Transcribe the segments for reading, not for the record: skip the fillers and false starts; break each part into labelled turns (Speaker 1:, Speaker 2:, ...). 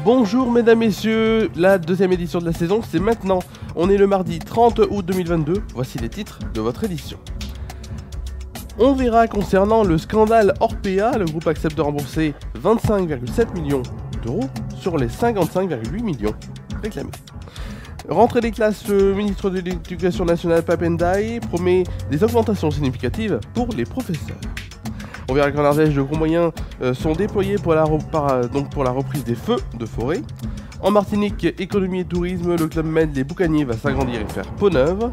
Speaker 1: Bonjour mesdames, messieurs, la deuxième édition de la saison, c'est maintenant. On est le mardi 30 août 2022, voici les titres de votre édition. On verra concernant le scandale Orpea, le groupe accepte de rembourser 25,7 millions d'euros sur les 55,8 millions réclamés. Rentrée des classes, le ministre de l'Éducation nationale Pap Ndiaye promet des augmentations significatives pour les professeurs. On verra qu'en Ardèche, de gros moyens sont déployés pour la reprise des feux de forêt. En Martinique, économie et tourisme, le Club Med Les Boucaniers va s'agrandir et faire peau neuve.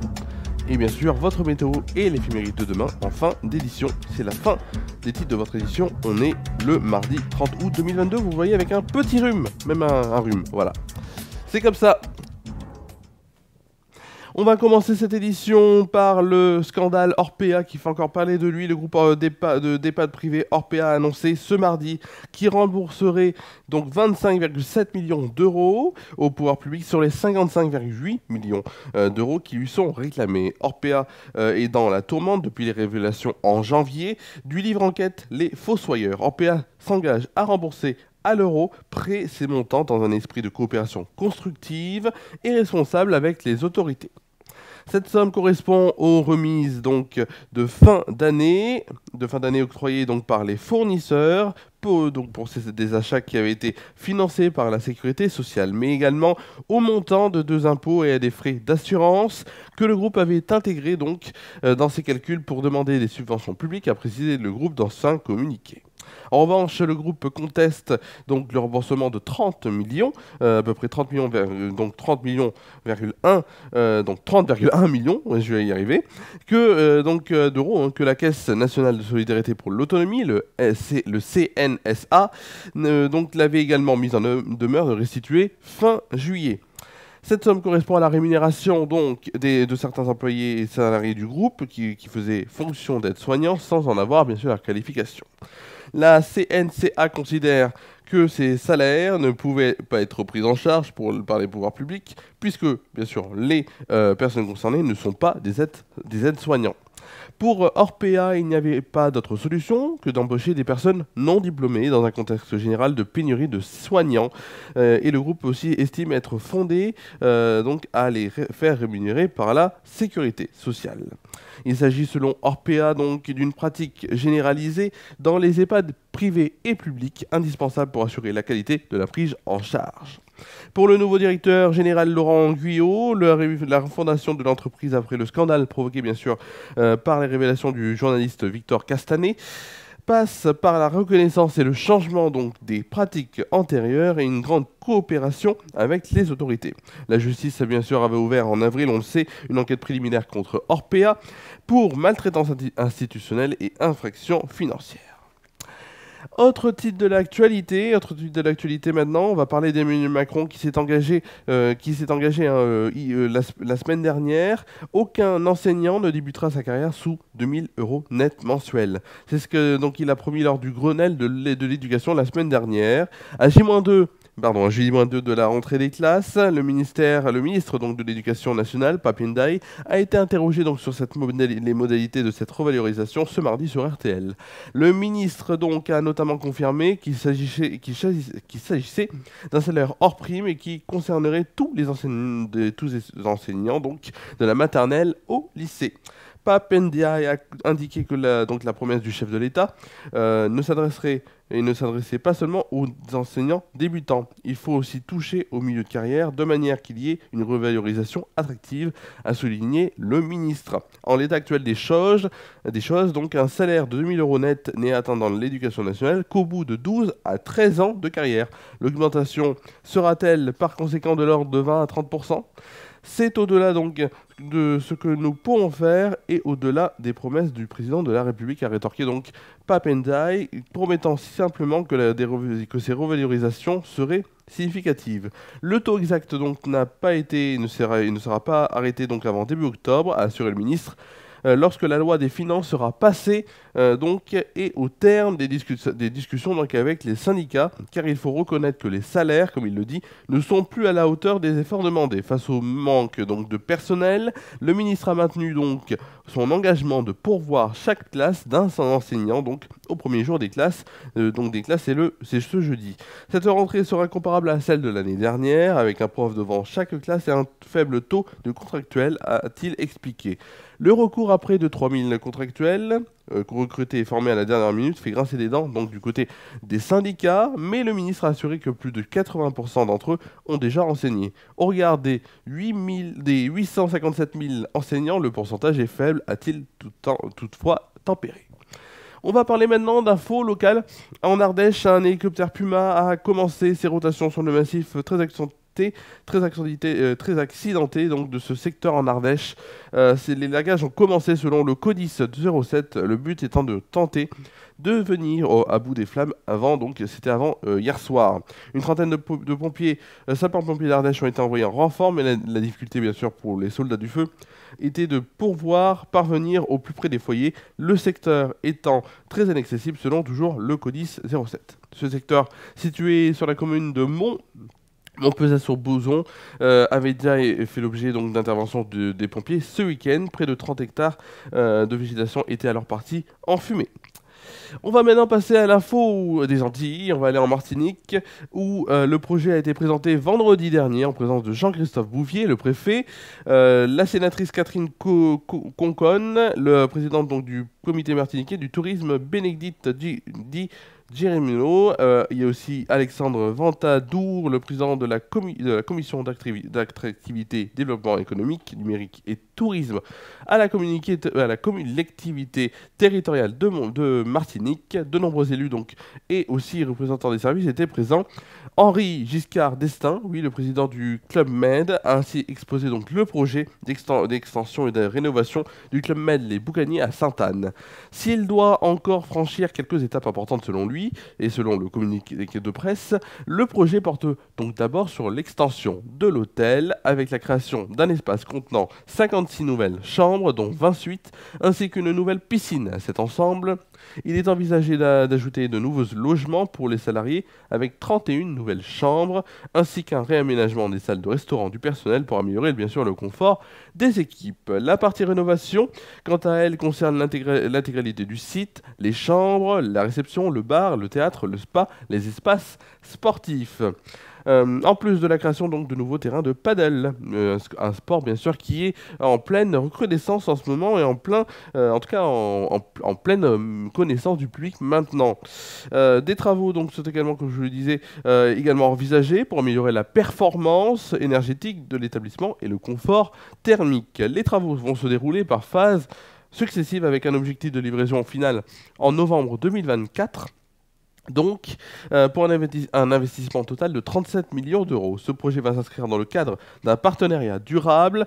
Speaker 1: Et bien sûr, votre météo et l'éphéméride de demain en fin d'édition. C'est la fin des titres de votre édition. On est le mardi 30 août 2022. Vous voyez, avec un petit rhume, même un rhume, voilà. C'est comme ça. On va commencer cette édition par le scandale Orpea qui fait encore parler de lui. Le groupe d'EHPAD privé Orpea a annoncé ce mardi qu'il rembourserait donc 25,7 millions d'euros au pouvoir public sur les 55,8 millions d'euros qui lui sont réclamés. Orpea est dans la tourmente depuis les révélations en janvier du livre enquête Les Fossoyeurs. Orpea s'engage à rembourser à l'euro près ces montants dans un esprit de coopération constructive et responsable avec les autorités. Cette somme correspond aux remises donc de fin d'année octroyées donc par les fournisseurs pour des achats qui avaient été financés par la sécurité sociale, mais également au montant de 2 impôts et à des frais d'assurance que le groupe avait intégrés donc dans ses calculs pour demander des subventions publiques, a précisé le groupe dans un communiqué. En revanche, le groupe conteste donc le remboursement de 30 millions, à peu près 30 millions, donc 30,1 millions, je vais y arriver, d'euros que la Caisse nationale de solidarité pour l'autonomie, le CNSA, l'avait également mise en demeure de restituer fin juillet. Cette somme correspond à la rémunération donc de certains employés et salariés du groupe qui faisaient fonction d'aide-soignant sans en avoir bien sûr la qualification. La CNCA considère que ces salaires ne pouvaient pas être pris en charge par les pouvoirs publics puisque bien sûr les personnes concernées ne sont pas des aides-soignants. Pour Orpea, il n'y avait pas d'autre solution que d'embaucher des personnes non diplômées dans un contexte général de pénurie de soignants. Et le groupe aussi estime être fondé à les faire rémunérer par la sécurité sociale. Il s'agit selon Orpea donc d'une pratique généralisée dans les EHPAD privés et publics, indispensable pour assurer la qualité de la prise en charge. Pour le nouveau directeur général Laurent Guyot, la fondation de l'entreprise après le scandale provoqué bien sûr par les révélations du journaliste Victor Castanet passe par la reconnaissance et le changement donc des pratiques antérieures et une grande coopération avec les autorités. La justice bien sûr avait ouvert en avril, on le sait, une enquête préliminaire contre Orpea pour maltraitance institutionnelle et infraction financière. Autre titre de l'actualité maintenant, on va parler d'Emmanuel Macron qui s'est engagé la semaine dernière. Aucun enseignant ne débutera sa carrière sous 2000 € net mensuels. C'est ce que donc il a promis lors du Grenelle de l'éducation la semaine dernière. À J-2 de la rentrée des classes, le ministre donc de l'Éducation nationale, Pap Ndiaye, a été interrogé donc sur les modalités de cette revalorisation ce mardi sur RTL. Le ministre donc a notamment confirmé qu'il s'agissait d'un salaire hors prime et qui concernerait tous les enseignants donc de la maternelle au lycée. Pap Ndiaye a indiqué que la promesse du chef de l'État ne s'adressait pas seulement aux enseignants débutants. Il faut aussi toucher au milieu de carrière de manière qu'il y ait une revalorisation attractive, a souligné le ministre. En l'état actuel des choses, donc un salaire de 2000 € net n'est atteint dans l'éducation nationale qu'au bout de 12 à 13 ans de carrière. L'augmentation sera-t-elle par conséquent de l'ordre de 20 à 30%? C'est au-delà donc de ce que nous pourrons faire et au-delà des promesses du président de la République, a rétorqué donc Pap Ndiaye, promettant simplement que ces revalorisations seraient significatives. Le taux exact donc ne sera pas arrêté donc avant début octobre, a assuré le ministre. Lorsque la loi des finances sera passée et au terme des discussions donc avec les syndicats, car il faut reconnaître que les salaires, comme il le dit, ne sont plus à la hauteur des efforts demandés. Face au manque donc de personnel, le ministre a maintenu donc son engagement de pourvoir chaque classe d'un enseignant donc au premier jour des classes. Donc des classes, c'est ce jeudi. Cette rentrée sera comparable à celle de l'année dernière, avec un prof devant chaque classe et un faible taux de contractuels, a-t-il expliqué. Le recours à près de 3000 contractuels recrutés et formés à la dernière minute fait grincer des dents donc du côté des syndicats, mais le ministre a assuré que plus de 80% d'entre eux ont déjà enseigné. Au regard des 857 000 enseignants, le pourcentage est faible, a-t-il toutefois tempéré. On va parler maintenant d'infos locales. En Ardèche, un hélicoptère Puma a commencé ses rotations sur le massif très accidenté donc, de ce secteur en Ardèche. Les lagages ont commencé selon le CODIS 07, le but étant de tenter de venir à bout des flammes c'était avant hier soir. Une trentaine de pompiers, sapeurs-pompiers d'Ardèche ont été envoyés en renfort, mais la difficulté bien sûr pour les soldats du feu était de pouvoir parvenir au plus près des foyers, le secteur étant très inaccessible selon toujours le CODIS 07. Ce secteur, situé sur la commune de Montpezat-sur-Bouzon, avait déjà fait l'objet d'interventions des pompiers ce week-end. Près de 30 hectares de végétation étaient alors partis en fumée. On va maintenant passer à l'info des Antilles. On va aller en Martinique où le projet a été présenté vendredi dernier en présence de Jean-Christophe Bouvier, le préfet, la sénatrice Catherine Conconne, le président du comité martiniquais du tourisme Bénédicte Jérémino. Il y a aussi Alexandre Ventadour, le président de la commission d'attractivité, développement économique, numérique et tourisme à la collectivité territoriale de Martinique. De nombreux élus et aussi représentants des services étaient présents. Henri Giscard d'Estaing, le président du Club Med, a ainsi exposé le projet d'extension et de rénovation du Club Med Les Boucaniers à Sainte-Anne. S'il doit encore franchir quelques étapes importantes selon lui, et selon le communiqué de presse, le projet porte donc d'abord sur l'extension de l'hôtel avec la création d'un espace contenant 56 nouvelles chambres, dont 28, ainsi qu'une nouvelle piscine. À cet ensemble, il est envisagé d'ajouter de nouveaux logements pour les salariés avec 31 nouvelles chambres, ainsi qu'un réaménagement des salles de restaurant du personnel pour améliorer bien sûr le confort des équipes. La partie rénovation, quant à elle, concerne l'intégralité du site, les chambres, la réception, le bar, le théâtre, le spa, les espaces sportifs. En plus de la création de nouveaux terrains de paddle, un sport bien sûr qui est en pleine recrudescence en ce moment et en pleine connaissance du public maintenant. Des travaux sont également, comme je le disais, également envisagés pour améliorer la performance énergétique de l'établissement et le confort thermique. Les travaux vont se dérouler par phases successives avec un objectif de livraison finale en novembre 2024. Pour un investissement total de 37 millions d'euros. Ce projet va s'inscrire dans le cadre d'un partenariat durable,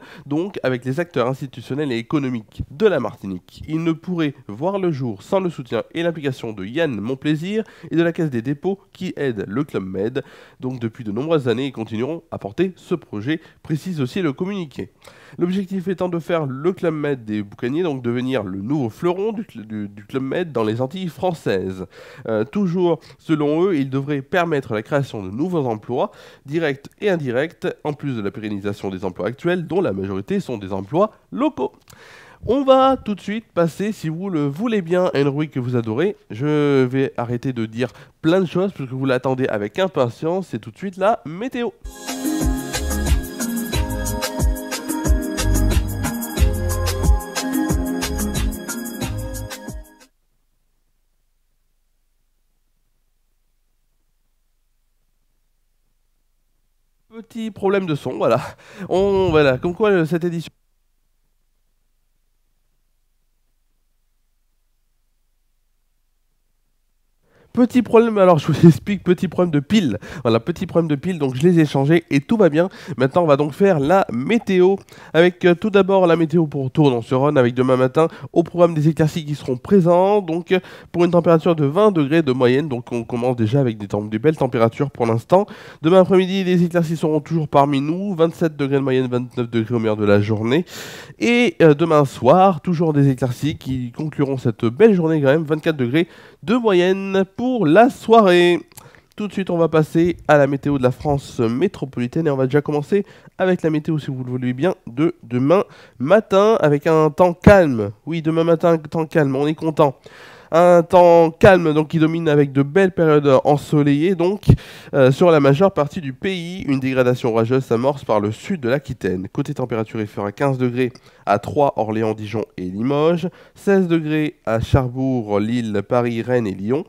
Speaker 1: avec les acteurs institutionnels et économiques de la Martinique. Il ne pourrait voir le jour sans le soutien et l'implication de Yann Monplaisir et de la Caisse des dépôts qui aident le Club Med. Depuis de nombreuses années, ils continueront à porter ce projet, précise aussi le communiqué. L'objectif étant de faire le Club Med des Boucaniers, devenir le nouveau fleuron du Club Med dans les Antilles françaises. Toujours selon eux, il devrait permettre la création de nouveaux emplois, directs et indirects, en plus de la pérennisation des emplois actuels, dont la majorité sont des emplois locaux. On va tout de suite passer, si vous le voulez bien, à une rubrique que vous adorez. Je vais arrêter de dire plein de choses, parce que vous l'attendez avec impatience. C'est tout de suite la météo. Petit problème de son, voilà. Comme quoi cette édition... Petit problème, alors je vous explique, petit problème de pile. Voilà, petit problème de pile, donc je les ai changés et tout va bien. Maintenant, on va donc faire la météo. Avec tout d'abord la météo pour Tournon-sur-Rhône, avec demain matin au programme des éclaircies qui seront présents. Pour une température de 20 degrés de moyenne, on commence déjà avec des belles températures pour l'instant. Demain après-midi, les éclaircies seront toujours parmi nous. 27 degrés de moyenne, 29 degrés au meilleur de la journée. Et demain soir, toujours des éclaircies qui concluront cette belle journée quand même. 24 degrés de moyenne pour la soirée. Tout de suite, on va passer à la météo de la France métropolitaine et on va déjà commencer avec la météo, si vous le voulez bien, de demain matin avec un temps calme. Oui, demain matin, temps calme, on est content. Un temps calme donc qui domine avec de belles périodes ensoleillées donc sur la majeure partie du pays. Une dégradation orageuse s'amorce par le sud de l'Aquitaine. Côté température, il fera 15 degrés à Troyes, Orléans, Dijon et Limoges, 16 degrés à Cherbourg, Lille, Paris, Rennes et Lyon.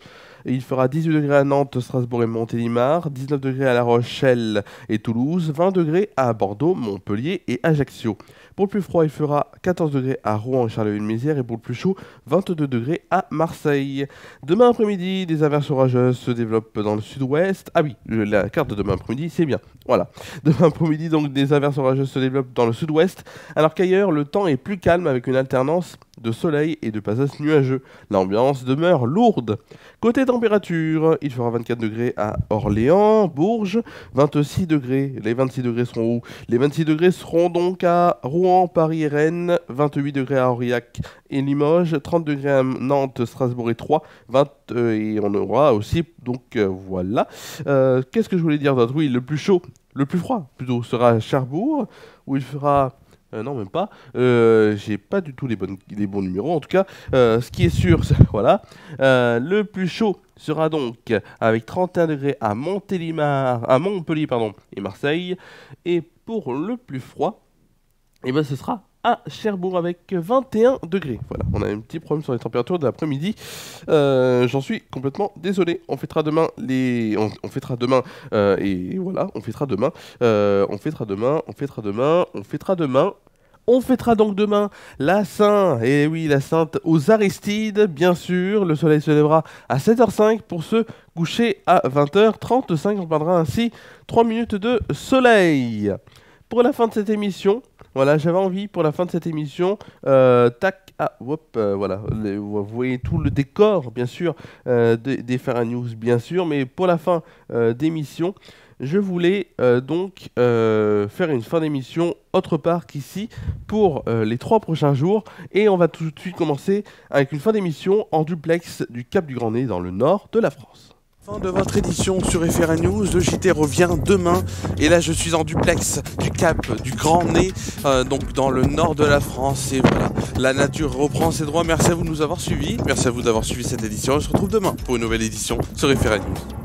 Speaker 1: Il fera 18 degrés à Nantes, Strasbourg et Montélimar, 19 degrés à La Rochelle et Toulouse, 20 degrés à Bordeaux, Montpellier et Ajaccio. Pour le plus froid, il fera 14 degrés à Rouen et Charleville-Mézières et pour le plus chaud, 22 degrés à Marseille. Demain après-midi, des averses orageuses se développent dans le sud-ouest. Ah oui, la carte de demain après-midi, c'est bien. Voilà. Demain après-midi, donc, des averses orageuses se développent dans le sud-ouest, alors qu'ailleurs, le temps est plus calme avec une alternance de soleil et de passages nuageux. L'ambiance demeure lourde. Côté température, il fera 24 degrés à Orléans, Bourges, 26 degrés. Les 26 degrés seront où? Les 26 degrés seront donc à Rouen, Paris et Rennes, 28 degrés à Aurillac et Limoges, 30 degrés à Nantes, Strasbourg et Troyes, et on aura aussi, donc voilà. Qu'est-ce que je voulais dire d'autre? Oui, le plus chaud, le plus froid plutôt, sera à Cherbourg, où il fera... non, même pas. J'ai pas du tout les bons numéros. En tout cas, ce qui est sûr, voilà. Le plus chaud sera donc avec 31 degrés à Montpellier pardon, et Marseille. Et pour le plus froid, eh ben, ce sera à Cherbourg avec 21 degrés. Voilà, on a un petit problème sur les températures de l'après-midi. J'en suis complètement désolé. On fêtera demain on fêtera demain et voilà, on fêtera demain. On fêtera demain. On fêtera demain. On fêtera demain. On fêtera donc demain la Sainte, et oui, la Sainte aux Aristides, bien sûr. Le soleil se lèvera à 7h05 pour se coucher à 20h35. On perdra ainsi 3 minutes de soleil. Pour la fin de cette émission, voilà, j'avais envie pour la fin de cette émission, voilà, vous voyez tout le décor, bien sûr, des Fera News, bien sûr, mais pour la fin d'émission, je voulais donc faire une fin d'émission autre part qu'ici pour les 3 prochains jours, et on va tout de suite commencer avec une fin d'émission en duplex du Cap du Grand Nez dans le nord de la France.
Speaker 2: Fin de votre édition sur FR News, le JT revient demain et là je suis en duplex du Cap du Grand Nez, donc dans le nord de la France, et voilà, la nature reprend ses droits. Merci à vous de nous avoir suivis, merci à vous d'avoir suivi cette édition, on se retrouve demain pour une nouvelle édition sur FR News.